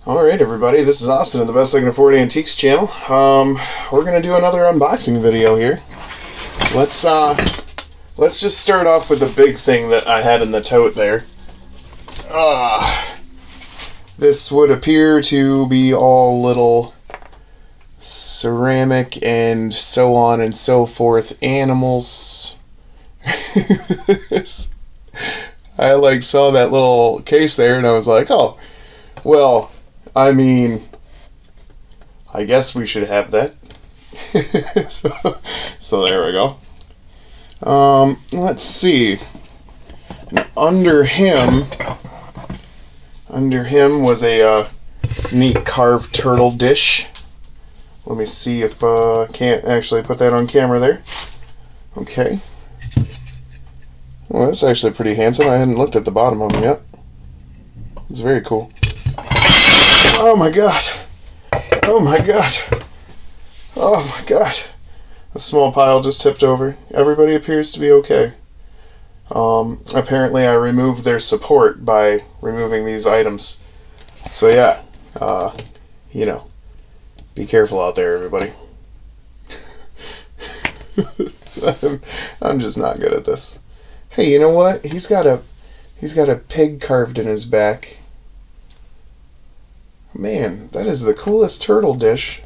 Alright everybody, this is Austin of the Best I Can Afford Antiques channel. We're going to do another unboxing video here. Let's just start off with the big thing that I had in the tote there. This would appear to be all little ceramic and so on and so forth animals. I saw that little case there and I was like, oh, well, I mean, I guess we should have that. so there we go. Let's see. Under him was a neat carved turtle dish. Let me see if I can't actually put that on camera there. Okay. Well, that's actually pretty handsome. I hadn't looked at the bottom of him yet. It's very cool. Oh my god. Oh my god. Oh my god. A small pile just tipped over. Everybody appears to be okay. Apparently I removed their support by removing these items. So yeah, be careful out there, everybody. I'm just not good at this. Hey, you know what? He's got a pig carved in his back. Man, that is the coolest turtle dish.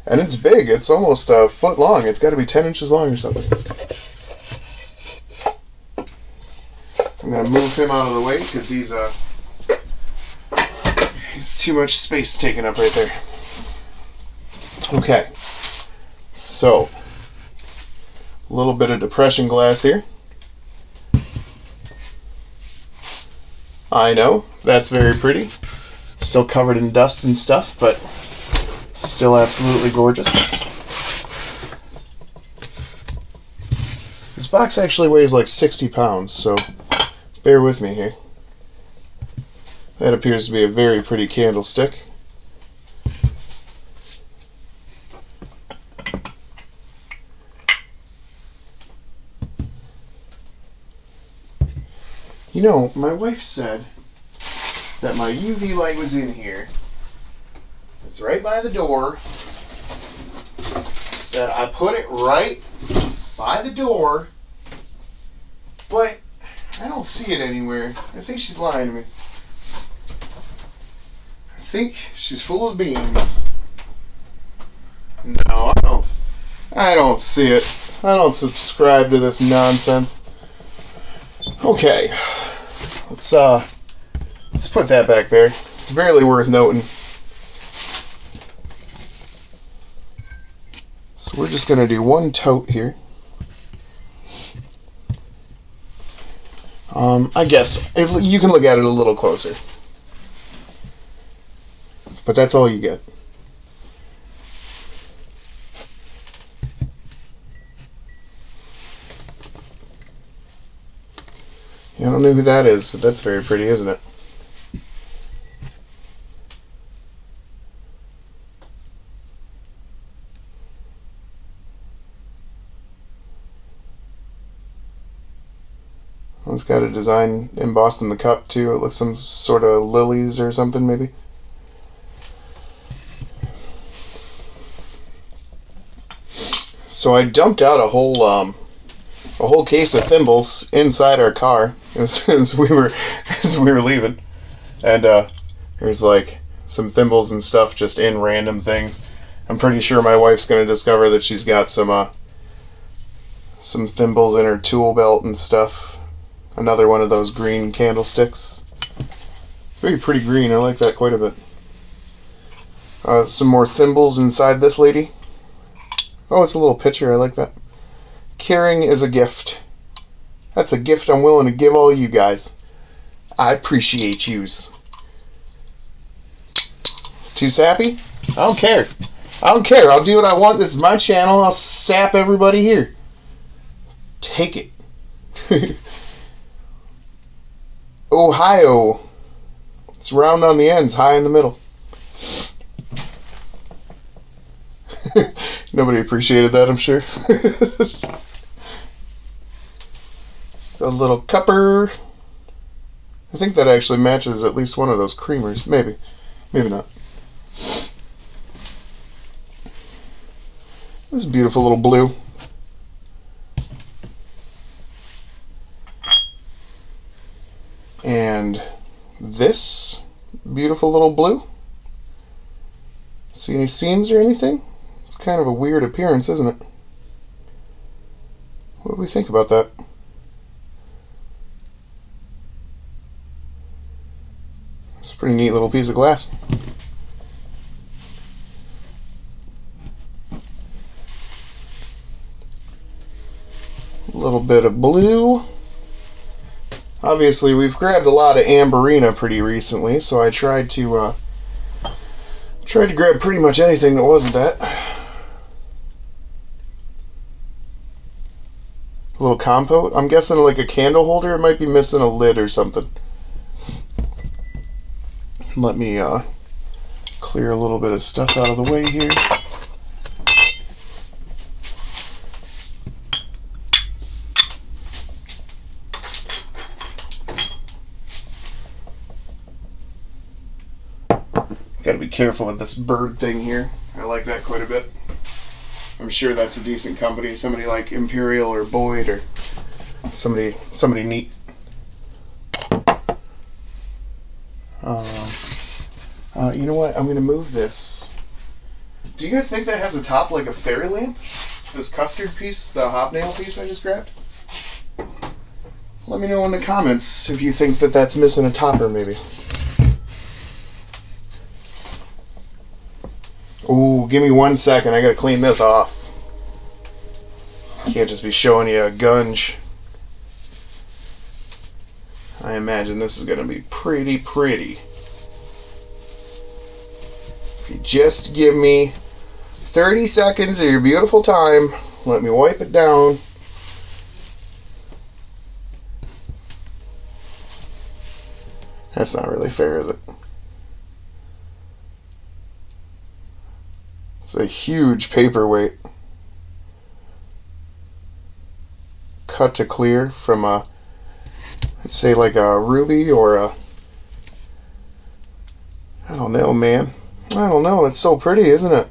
And it's big. It's almost a foot long. It's got to be 10 inches long or something. I'm going to move him out of the way because he's too much space taken up right there. Okay. So, a little bit of depression glass here. I know, that's very pretty. Still covered in dust and stuff, but still absolutely gorgeous. This box actually weighs like 60 pounds, so bear with me here. That appears to be a very pretty candlestick. You know, my wife said that my UV light was in here. It's right by the door. She said I put it right by the door, but I don't see it anywhere. I think she's lying to me. I think she's full of beans. No, I don't see it. I don't subscribe to this nonsense. Okay. Let's put that back there. It's barely worth noting. So we're just going to do one tote here. I guess you can look at it a little closer. But that's all you get. I don't know who that is, but that's very pretty, isn't it? Well, it's got a design embossed in the cup too. It looks some sort of lilies or something, maybe. So I dumped out a whole case of thimbles inside our car as we were leaving, and there's like some thimbles and stuff just in random things. I'm pretty sure my wife's gonna discover that she's got some thimbles in her tool belt and stuff. Another one of those green candlesticks. Very pretty green. I like that quite a bit. Some more thimbles inside this lady. Oh, it's a little picture. I like that. Caring is a gift. That's a gift I'm willing to give all you guys. I appreciate yous. Too sappy? I don't care. I don't care. I'll do what I want. This is my channel. I'll sap everybody here. Take it. Ohio. It's round on the ends, high in the middle. Nobody appreciated that, I'm sure. It's a little cupper. I think that actually matches at least one of those creamers, maybe. Maybe not. This is a beautiful little blue. And this beautiful little blue. See any seams or anything? It's kind of a weird appearance, isn't it? What do we think about that? It's a pretty neat little piece of glass. A little bit of blue. Obviously, we've grabbed a lot of amberina pretty recently, so I tried to grab pretty much anything that wasn't that. A little compote. I'm guessing like a candle holder. It might be missing a lid or something. Let me clear a little bit of stuff out of the way here. Gotta be careful with this bird thing here. I like that quite a bit. I'm sure that's a decent company. Somebody like Imperial or Boyd or somebody neat. You know what? I'm gonna move this. Do you guys think that has a top like a fairy lamp? This custard piece, the hobnail piece I just grabbed? Let me know in the comments if you think that that's missing a topper maybe. Ooh, give me 1 second. I gotta clean this off. Can't just be showing you a gunge. I imagine this is gonna be pretty. If you just give me 30 seconds of your beautiful time, let me wipe it down. That's not really fair, is it? It's a huge paperweight. Cut to clear from a, let's say like a ruby or a, I don't know, man. I don't know. It's so pretty, isn't it?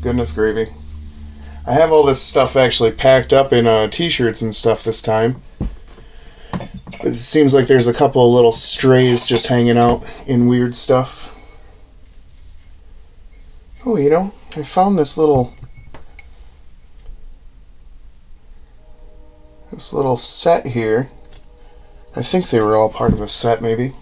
Goodness gravy. I have all this stuff actually packed up in t-shirts and stuff this time. It seems like there's a couple of little strays just hanging out in weird stuff. Oh, you know, I found this little set here. I think they were all part of a set, maybe.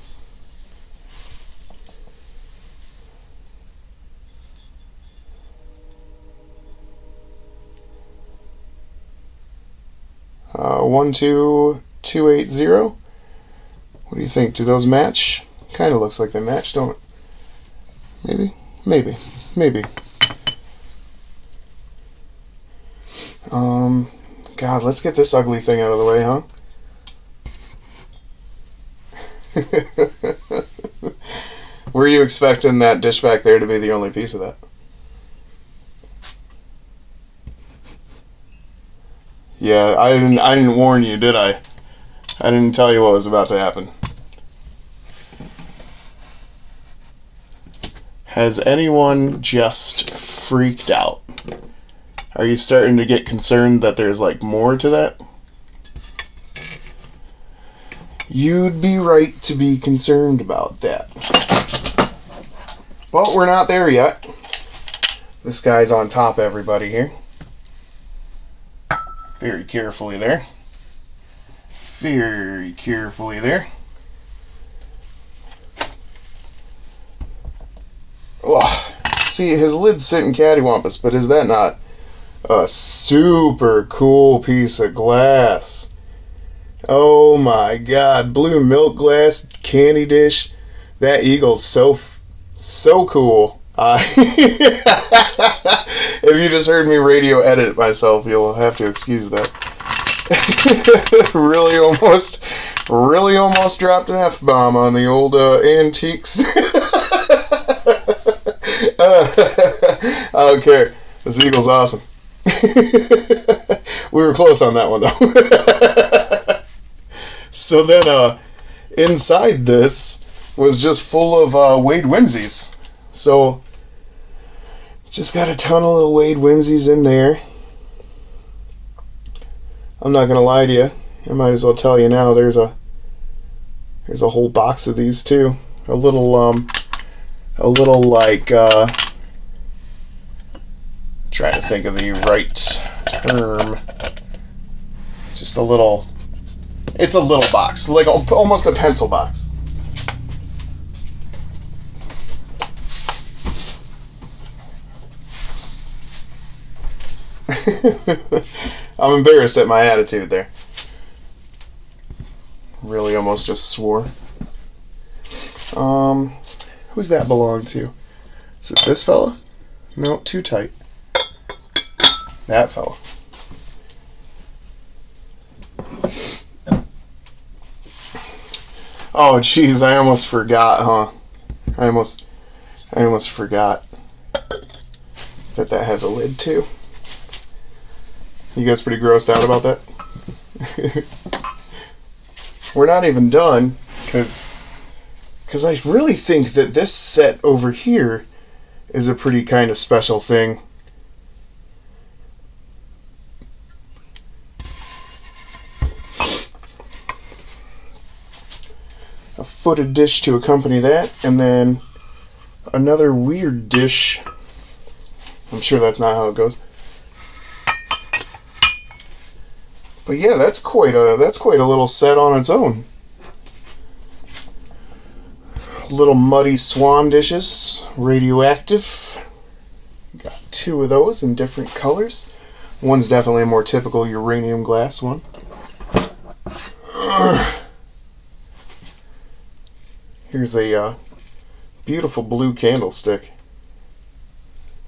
Uh, 12280. What do you think? Do those match? Kind of looks like they match, don't it? Maybe. God, let's get this ugly thing out of the way, huh? Were you expecting that dish back there to be the only piece of that? Yeah, I didn't warn you, did I? I didn't tell you what was about to happen. Has anyone just freaked out? Are you starting to get concerned that there's like more to that? You'd be right to be concerned about that. Well, we're not there yet. This guy's on top of everybody here. Very carefully there. Very carefully there. Oh, see, his lid's sitting cattywampus, but is that not a super cool piece of glass? Oh my god, blue milk glass candy dish. That eagle's so cool. If you just heard me radio edit myself, you'll have to excuse that. really almost dropped an F-bomb on the old antiques. I don't care. This eagle's awesome. We were close on that one, though. So then, inside this was just full of Wade Whimsies. So, just got a ton of little Wade Whimsies in there. I'm not gonna lie to you. I might as well tell you now. There's a whole box of these too. A little like. Try to think of the right term. Just a little. It's a little box, like almost a pencil box. I'm embarrassed at my attitude there. Really almost just swore. Who's that belong to? Is it this fella? No, too tight. That fella. Oh, jeez, I almost forgot, huh? I almost forgot that has a lid too. You guys pretty grossed out about that? We're not even done, because I really think that this set over here is a pretty kind of special thing. A footed dish to accompany that, and then another weird dish. I'm sure that's not how it goes. But yeah, that's quite a little set on its own. Little muddy swan dishes, radioactive. Got two of those in different colors. One's definitely a more typical uranium glass one. Here's a beautiful blue candlestick.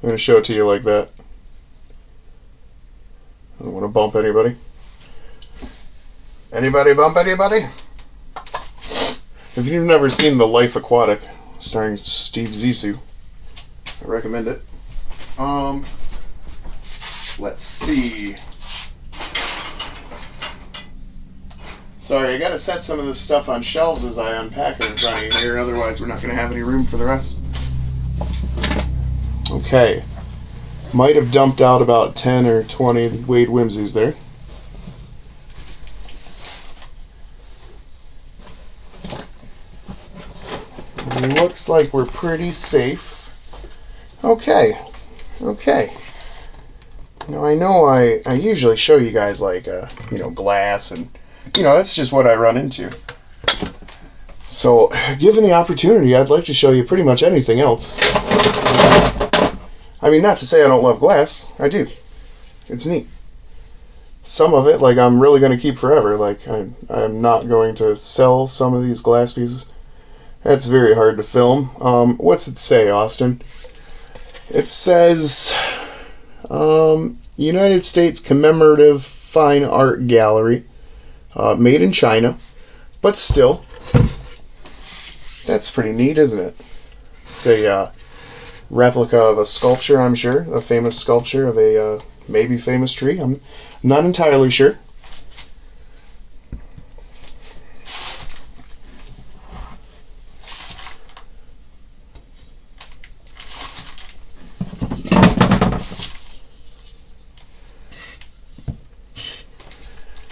I'm going to show it to you like that. I don't want to bump anybody. Anybody bump anybody? If you've never seen The Life Aquatic, starring Steve Zissou, I recommend it. Let's see. Sorry, I gotta set some of this stuff on shelves as I unpack it in front of you here, otherwise we're not gonna have any room for the rest. Okay. Might have dumped out about 10 or 20 Wade Whimsies there. Looks like we're pretty safe. Okay. Now I know I usually show you guys like glass, and that's just what I run into. So given the opportunity, I'd like to show you pretty much anything else. I mean, not to say I don't love glass. I do. It's neat. Some of it, like, I'm really going to keep forever. Like, I'm not going to sell some of these glass pieces. That's very hard to film. What's it say, Austin? It says United States Commemorative Fine Art Gallery, made in China, but still, that's pretty neat, isn't it? It's a replica of a sculpture, I'm sure, a famous sculpture of a maybe famous tree. I'm not entirely sure.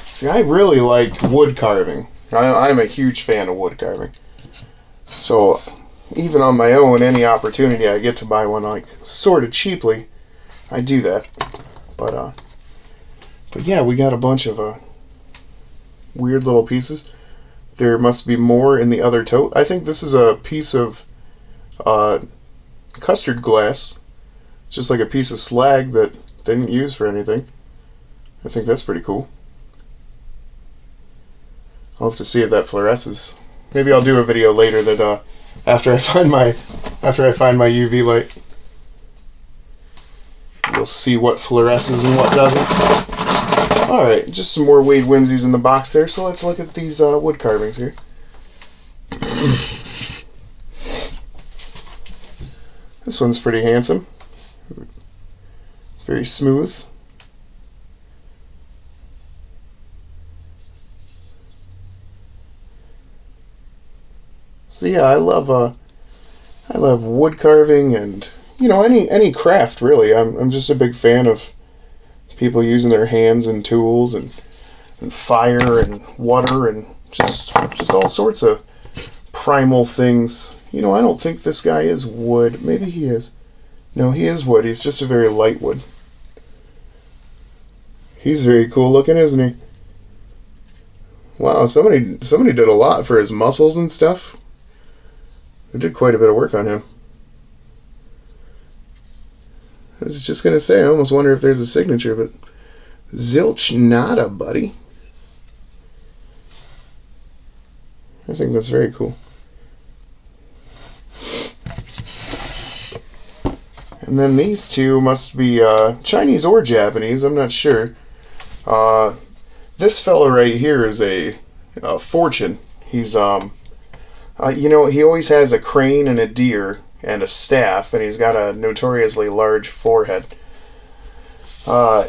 See, I really like wood carving. I'm a huge fan of wood carving. So, even on my own, any opportunity I get to buy one, like, sort of cheaply, I do that. But yeah, we got a bunch of weird little pieces. There must be more in the other tote. I think this is a piece of custard glass. Just like a piece of slag that they didn't use for anything. I think that's pretty cool. I'll have to see if that fluoresces. Maybe I'll do a video later that after I find my UV light, you'll see what fluoresces and what doesn't. All right, just some more Wade Whimsies in the box there. So let's look at these wood carvings here. This one's pretty handsome. Very smooth. So yeah, I love wood carving and any craft really. I'm just a big fan of people using their hands and tools and fire and water and just all sorts of primal things. I don't think this guy is wood. Maybe he is. No, he is wood. He's just a very light wood. He's very cool looking, isn't he? Wow, somebody did a lot for his muscles and stuff. They did quite a bit of work on him. I was just going to say, I almost wonder if there's a signature, but zilch nada, buddy. I think that's very cool. And then these two must be Chinese or Japanese, I'm not sure. This fella right here is a fortune. He's, he always has a crane and a deer and a staff, and he's got a notoriously large forehead.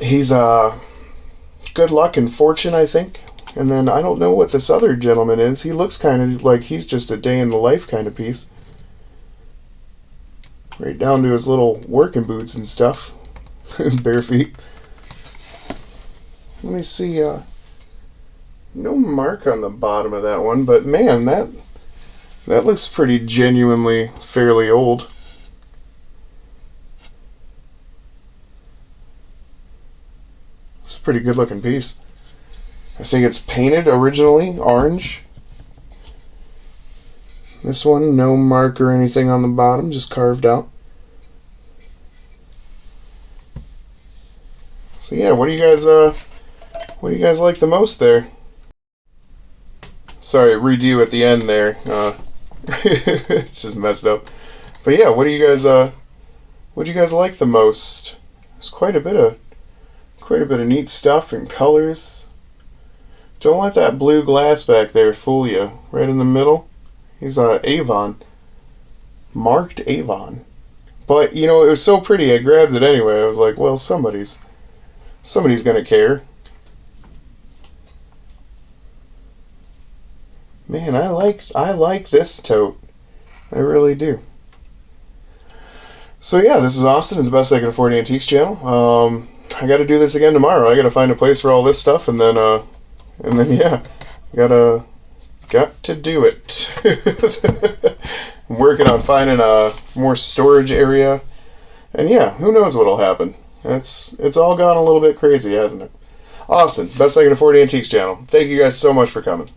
He's good luck and fortune, I think. And then I don't know what this other gentleman is. He looks kind of like he's just a day in the life kind of piece. Right down to his little working boots and stuff. Bare feet. Let me see. No mark on the bottom of that one, but man, that looks pretty genuinely fairly old. It's a pretty good looking piece. I think it's painted originally orange. This one, no mark or anything on the bottom, just carved out. So yeah, what do you guys like the most there? Sorry, redo at the end there. It's just messed up. But yeah, what do you guys like the most? There's quite a bit of neat stuff and colors. Don't let that blue glass back there fool you. Right in the middle, he's Avon. Marked Avon. But, it was so pretty, I grabbed it anyway. I was like, well, somebody's gonna care. Man, I like this tote. I really do. So yeah, this is Austin at the Best I Can Afford Antiques channel. I got to do this again tomorrow. I got to find a place for all this stuff, and then yeah, got to do it. I'm working on finding a more storage area, and yeah, who knows what'll happen. It's all gone a little bit crazy, hasn't it? Austin, Best I Can Afford Antiques channel. Thank you guys so much for coming.